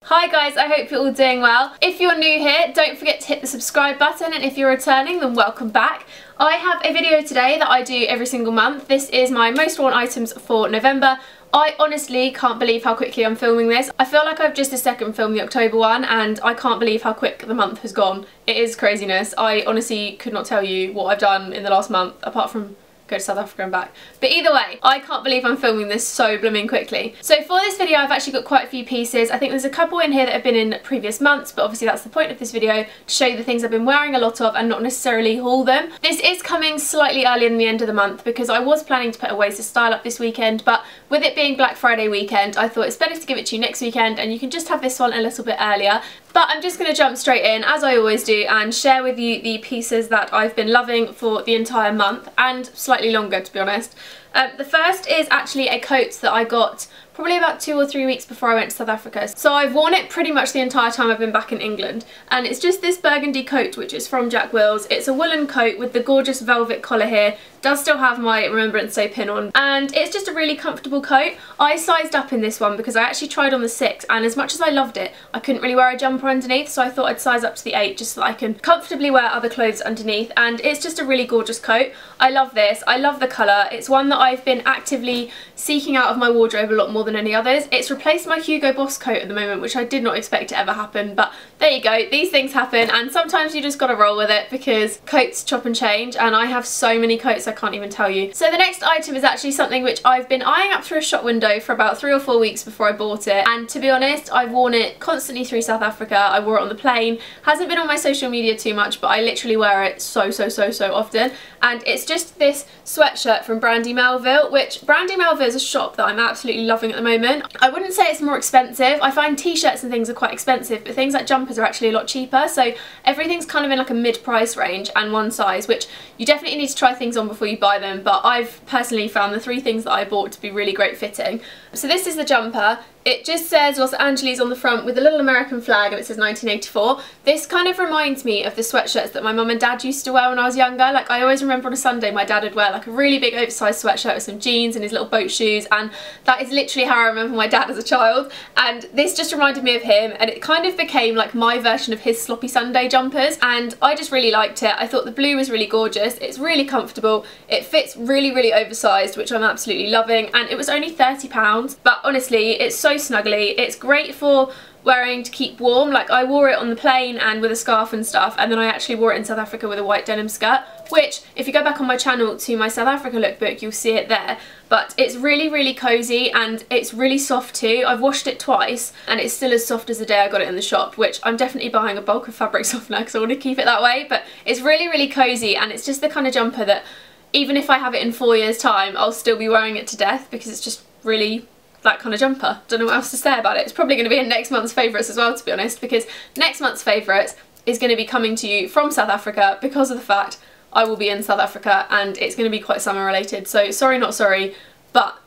Hi guys, I hope you're all doing well. If you're new here, don't forget to hit the subscribe button, and if you're returning, then welcome back. I have a video today that I do every single month. This is my most worn items for November. I honestly can't believe how quickly I'm filming this. I feel like I've just a second filmed the October one, and I can't believe how quick the month has gone. It is craziness. I honestly could not tell you what I've done in the last month, apart from go to South Africa and back. But either way, I can't believe I'm filming this so blooming quickly. So for this video, I've actually got quite a few pieces. I think there's a couple in here that have been in previous months, but obviously that's the point of this video, to show you the things I've been wearing a lot of and not necessarily haul them. This is coming slightly earlier than the end of the month because I was planning to put a Ways to Style up this weekend, but with it being Black Friday weekend, I thought it's better to give it to you next weekend and you can just have this one a little bit earlier. But I'm just going to jump straight in, as I always do, and share with you the pieces that I've been loving for the entire month, and slightly longer, to be honest. The first is actually a coat that I got probably about 2 or 3 weeks before I went to South Africa. So I've worn it pretty much the entire time I've been back in England, and it's just this burgundy coat which is from Jack Wills. It's a woolen coat with the gorgeous velvet collar here. Does still have my Remembrance Day pin on, and it's just a really comfortable coat. I sized up in this one because I actually tried on the 6, and as much as I loved it, I couldn't really wear a jumper underneath, so I thought I'd size up to the 8 just so that I can comfortably wear other clothes underneath, and it's just a really gorgeous coat. I love this. I love the colour. It's one that I've been actively seeking out of my wardrobe a lot more than any others. It's replaced my Hugo Boss coat at the moment, which I did not expect to ever happen, but there you go. These things happen, and sometimes you just gotta roll with it because coats chop and change, and I have so many coats I can't even tell you. So the next item is actually something which I've been eyeing up through a shop window for about 3 or 4 weeks before I bought it, and to be honest, I've worn it constantly through South Africa. I wore it on the plane. Hasn't been on my social media too much, but I literally wear it so often, and it's just this sweatshirt from Brandy Melville, which Brandy Melville is a shop that I'm absolutely loving at the moment. I wouldn't say it's more expensive. I find t-shirts and things are quite expensive, but things like jumpers are actually a lot cheaper, so everything's kind of in like a mid-price range and one size, which you definitely need to try things on before you buy them, but I've personally found the 3 things that I bought to be really great fitting. So this is the jumper. It just says Los Angeles on the front with a little American flag, and it says 1984. This kind of reminds me of the sweatshirts that my mum and dad used to wear when I was younger. Like, I always remember on a Sunday my dad would wear like a really big oversized sweatshirt with some jeans and his little boat shoes, and that is literally how I remember my dad as a child, and this just reminded me of him, and it kind of became like my version of his sloppy Sunday jumpers, and I just really liked it. I thought the blue was really gorgeous. It's really comfortable. It fits really oversized, which I'm absolutely loving, and it was only £30, but honestly it's so snuggly. It's great for wearing to keep warm. Like, I wore it on the plane and with a scarf and stuff, and then I actually wore it in South Africa with a white denim skirt, which if you go back on my channel to my South Africa lookbook, you'll see it there. But it's really cozy, and it's really soft too. I've washed it twice and it's still as soft as the day I got it in the shop, which I'm definitely buying a bulk of fabric softener because I want to keep it that way. But it's really cozy, and it's just the kind of jumper that even if I have it in 4 years time, I'll still be wearing it to death because it's just really that kind of jumper. Don't know what else to say about it. It's probably going to be in next month's favourites as well, to be honest, because next month's favourites is going to be coming to you from South Africa because of the fact I will be in South Africa, and it's going to be quite summer related. So sorry not sorry, but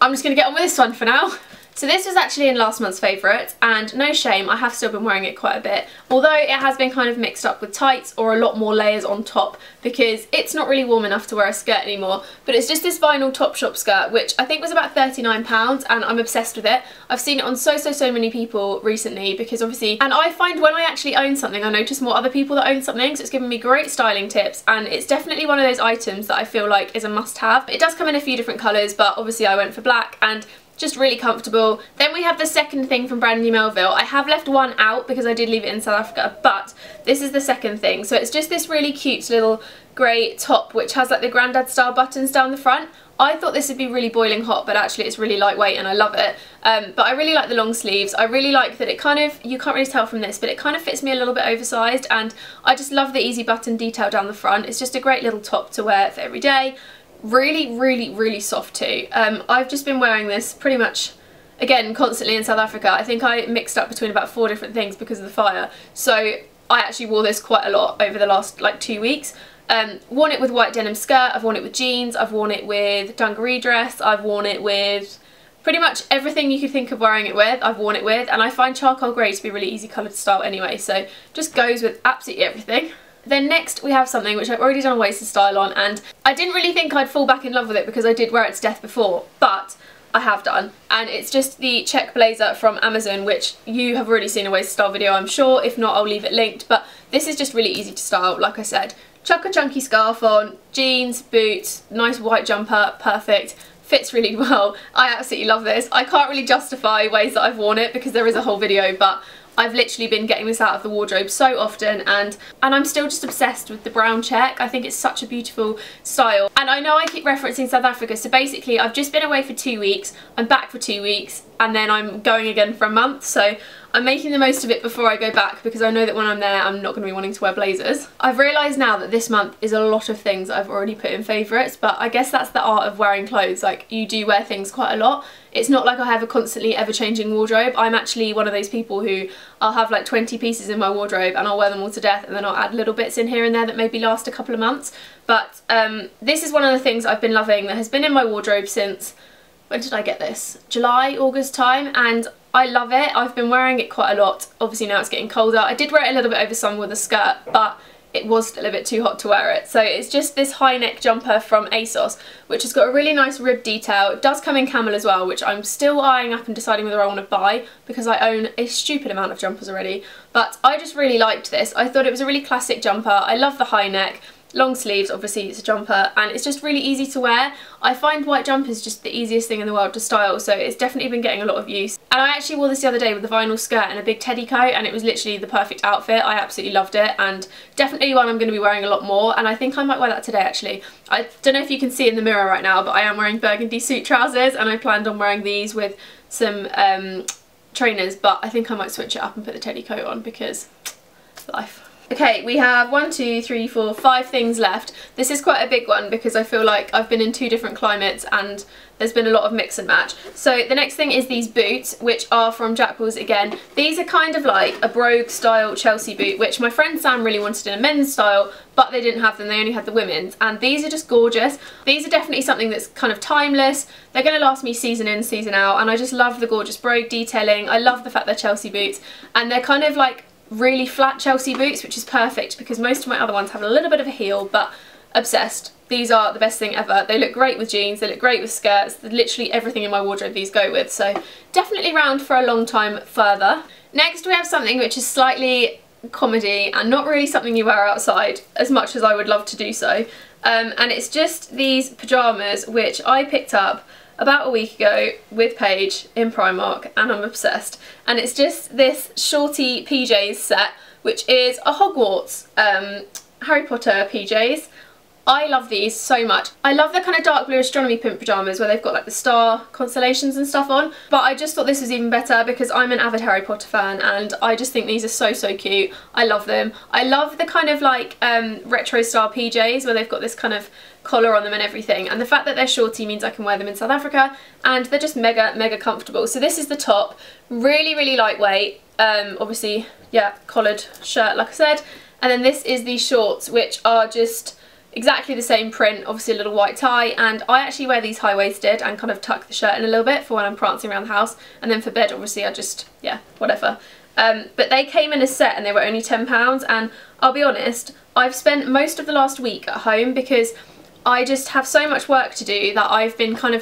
I'm just going to get on with this one for now. So this was actually in last month's favourites, and no shame, I have still been wearing it quite a bit, although it has been kind of mixed up with tights or a lot more layers on top because it's not really warm enough to wear a skirt anymore. But it's just this vinyl TOPSHOP skirt, which I think was about £39, and I'm obsessed with it. I've seen it on so many people recently because obviously, and I find when I actually own something, I notice more other people that own something, so it's given me great styling tips, and it's definitely one of those items that I feel like is a must-have. It does come in a few different colours, but obviously I went for black, and just really comfortable. Then we have the second thing from Brandy Melville. I have left one out because I did leave it in South Africa, but this is the second thing. So it's just this really cute little grey top which has like the granddad style buttons down the front. I thought this would be really boiling hot, but actually it's really lightweight and I love it. But I really like the long sleeves. I really like that it kind of, you can't really tell from this, but it kind of fits me a little bit oversized, and I just love the easy button detail down the front. It's just a great little top to wear for every day. Really soft too. I've just been wearing this pretty much, again, constantly in South Africa. I think I mixed up between about 4 different things because of the fire, so I actually wore this quite a lot over the last like 2 weeks. Worn it with white denim skirt, I've worn it with jeans, I've worn it with dungaree dress, I've worn it with pretty much everything you could think of wearing it with, I've worn it with, and I find charcoal grey to be a really easy colour to style anyway, so just goes with absolutely everything. Then next we have something which I've already done a waist to style on, and I didn't really think I'd fall back in love with it because I did wear it to death before, but I have done, and it's just the check blazer from Amazon, which you have already seen a waist style video, I'm sure. If not, I'll leave it linked, but this is just really easy to style. Like I said, chuck a chunky scarf on, jeans, boots, nice white jumper, perfect. Fits really well. I absolutely love this. I can't really justify ways that I've worn it because there is a whole video, but I've literally been getting this out of the wardrobe so often, and I'm still just obsessed with the brown check. I think it's such a beautiful style. And I know I keep referencing South Africa, so basically I've just been away for 2 weeks, I'm back for 2 weeks, and then I'm going again for a month, so I'm making the most of it before I go back because I know that when I'm there I'm not going to be wanting to wear blazers. I've realised now that this month is a lot of things I've already put in favourites, but I guess that's the art of wearing clothes. Like, you do wear things quite a lot. It's not like I have a constantly ever-changing wardrobe. I'm actually one of those people who I'll have like 20 pieces in my wardrobe and I'll wear them all to death, and then I'll add little bits in here and there that maybe last a couple of months. But this is one of the things I've been loving that has been in my wardrobe since, when did I get this? July, August time, and I love it. I've been wearing it quite a lot. Obviously now it's getting colder. I did wear it a little bit over summer with a skirt, but it was still a bit too hot to wear it. So it's just this high neck jumper from ASOS, which has got a really nice rib detail. It does come in camel as well, which I'm still eyeing up and deciding whether I want to buy because I own a stupid amount of jumpers already. But I just really liked this. I thought it was a really classic jumper. I love the high neck. Long sleeves, obviously it's a jumper, and it's just really easy to wear. I find white jumpers just the easiest thing in the world to style, so it's definitely been getting a lot of use. And I actually wore this the other day with a vinyl skirt and a big teddy coat, and it was literally the perfect outfit. I absolutely loved it, and definitely one I'm going to be wearing a lot more, and I think I might wear that today actually. I don't know if you can see in the mirror right now, but I am wearing burgundy suit trousers, and I planned on wearing these with some trainers, but I think I might switch it up and put the teddy coat on because life. Okay, we have 1, 2, 3, 4, 5 things left. This is quite a big one because I feel like I've been in 2 different climates and there's been a lot of mix and match. So the next thing is these boots, which are from Jackwills again. These are kind of like a brogue style Chelsea boot, which my friend Sam really wanted in a men's style, but they didn't have them, they only had the women's, and these are just gorgeous. These are definitely something that's kind of timeless. They're going to last me season in, season out, and I just love the gorgeous brogue detailing. I love the fact they're Chelsea boots, and they're kind of like really flat Chelsea boots, which is perfect because most of my other ones have a little bit of a heel, but obsessed. These are the best thing ever. They look great with jeans, they look great with skirts, literally everything in my wardrobe these go with, so definitely round for a long time further. Next we have something which is slightly comedy and not really something you wear outside as much as I would love to do so, and it's just these pyjamas which I picked up about a week ago with Paige in Primark, and I'm obsessed. And it's just this shorty PJs set, which is a Hogwarts Harry Potter PJs. I love these so much. I love the kind of dark blue astronomy print pyjamas where they've got like the star constellations and stuff on, but I just thought this was even better because I'm an avid Harry Potter fan and I just think these are so cute. I love them. I love the kind of like retro style PJs where they've got this kind of collar on them and everything, and the fact that they're shorty means I can wear them in South Africa, and they're just mega comfortable. So this is the top, really lightweight, obviously yeah, collared shirt like I said, and then this is the shorts, which are just exactly the same print, obviously a little white tie, and I actually wear these high-waisted and kind of tuck the shirt in a little bit for when I'm prancing around the house, and then for bed obviously I just, yeah, whatever. But they came in a set and they were only £10, and I'll be honest, I've spent most of the last week at home because I just have so much work to do that I've been trying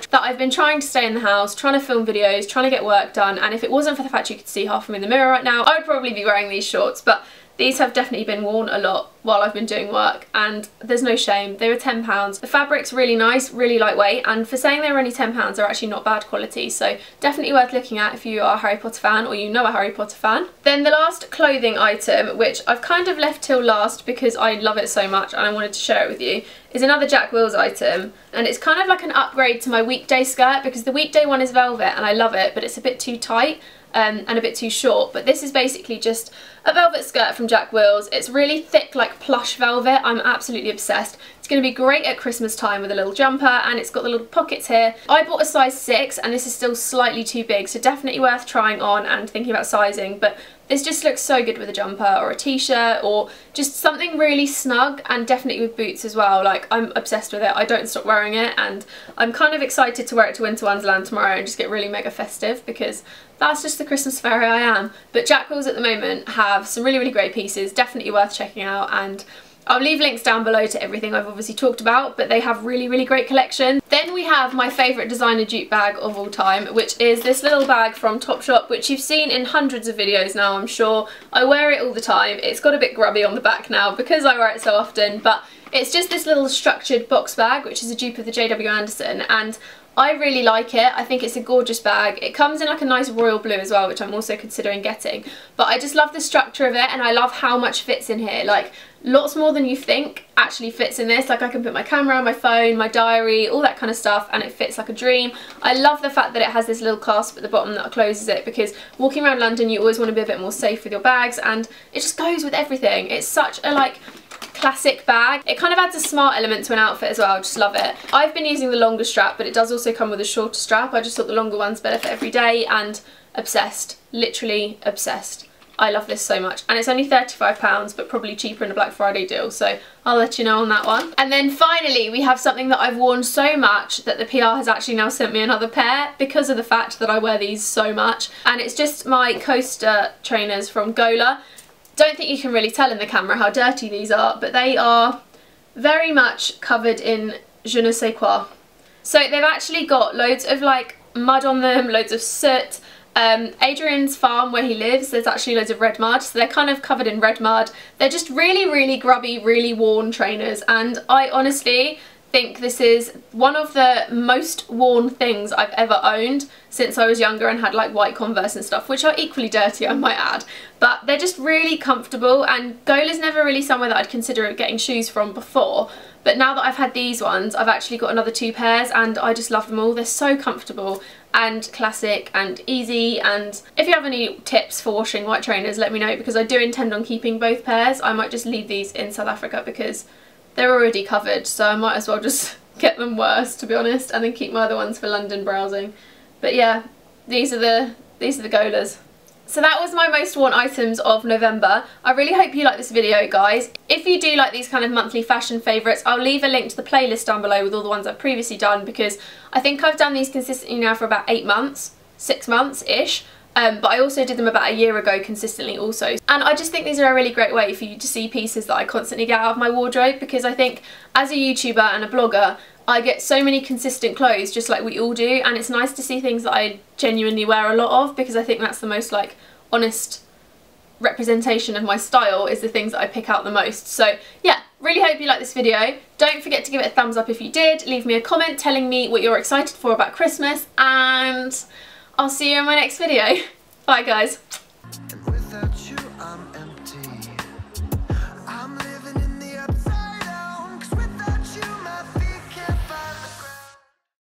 to stay in the house, trying to film videos, trying to get work done, and if it wasn't for the fact you could see half of me in the mirror right now, I would probably be wearing these shorts. But these have definitely been worn a lot while I've been doing work, and there's no shame. They were £10. The fabric's really nice, really lightweight, and for saying they were only £10, they're actually not bad quality, so definitely worth looking at if you are a Harry Potter fan or you know a Harry Potter fan. Then the last clothing item, which I've kind of left till last because I love it so much and I wanted to share it with you, is another Jackwills item, and it's kind of like an upgrade to my weekday skirt because the weekday one is velvet and I love it, but it's a bit too tight and a bit too short. But this is basically just a velvet skirt from Jackwills. It's really thick, like plush velvet. I'm absolutely obsessed. It's going to be great at Christmas time with a little jumper, and it's got the little pockets here. I bought a size 6 and this is still slightly too big, so definitely worth trying on and thinking about sizing, but this just looks so good with a jumper or a t-shirt or just something really snug, and definitely with boots as well. Like, I'm obsessed with it. I don't stop wearing it, and I'm kind of excited to wear it to Winter Wonderland tomorrow and just get really mega festive because that's just the Christmas fairy I am. But Jackwills at the moment have some really great pieces, definitely worth checking out, and I'll leave links down below to everything I've obviously talked about, but they have really, really great collection. Then we have my favourite designer dupe bag of all time, which is this little bag from TOPSHOP, which you've seen in hundreds of videos now, I'm sure. I wear it all the time. It's got a bit grubby on the back now because I wear it so often, but it's just this little structured box bag, which is a dupe of the JW Anderson, and I really like it. I think it's a gorgeous bag. It comes in like a nice royal blue as well, which I'm also considering getting. But I just love the structure of it, and I love how much fits in here. Like, lots more than you think actually fits in this. Like, I can put my camera, my phone, my diary, all that kind of stuff, and it fits like a dream. I love the fact that it has this little clasp at the bottom that closes it, because walking around London you always want to be a bit more safe with your bags, and it just goes with everything. It's such a like classic bag. It kind of adds a smart element to an outfit as well. I just love it. I've been using the longer strap, but it does also come with a shorter strap. I just thought the longer one's better for every day, and obsessed. Literally obsessed. I love this so much, and it's only £35, but probably cheaper in a Black Friday deal, so I'll let you know on that one. And then finally we have something that I've worn so much that the PR has actually now sent me another pair because of the fact that I wear these so much, and it's just my coaster trainers from Gola. Don't think you can really tell in the camera how dirty these are, but they are very much covered in je ne sais quoi. So they've actually got loads of like mud on them, loads of soot. Adrian's farm where he lives, there's actually loads of red mud, so they're kind of covered in red mud. They're just really, really grubby, really worn trainers, and I honestly think this is one of the most worn things I've ever owned since I was younger and had like white Converse and stuff, which are equally dirty, I might add, but they're just really comfortable. And Gola's never really somewhere that I'd consider getting shoes from before, but now that I've had these ones, I've actually got another 2 pairs, and I just love them all. They're so comfortable and classic and easy. And if you have any tips for washing white trainers, let me know, because I do intend on keeping both pairs. I might just leave these in South Africa because they're already covered, so I might as well just get them worse, to be honest, and then keep my other ones for London browsing. But yeah, these are the Golas. So that was my most worn items of November. I really hope you like this video, guys. If you do like these kind of monthly fashion favourites, I'll leave a link to the playlist down below with all the ones I've previously done, because I think I've done these consistently now for about 8 months, 6 months-ish. But I also did them about a year ago consistently also. And I just think these are a really great way for you to see pieces that I constantly get out of my wardrobe, because I think as a YouTuber and a blogger, I get so many consistent clothes just like we all do, and it's nice to see things that I genuinely wear a lot of, because I think that's the most like honest representation of my style, is the things that I pick out the most. So yeah, really hope you liked this video. Don't forget to give it a thumbs up if you did. Leave me a comment telling me what you're excited for about Christmas, and I'll see you in my next video. Bye guys.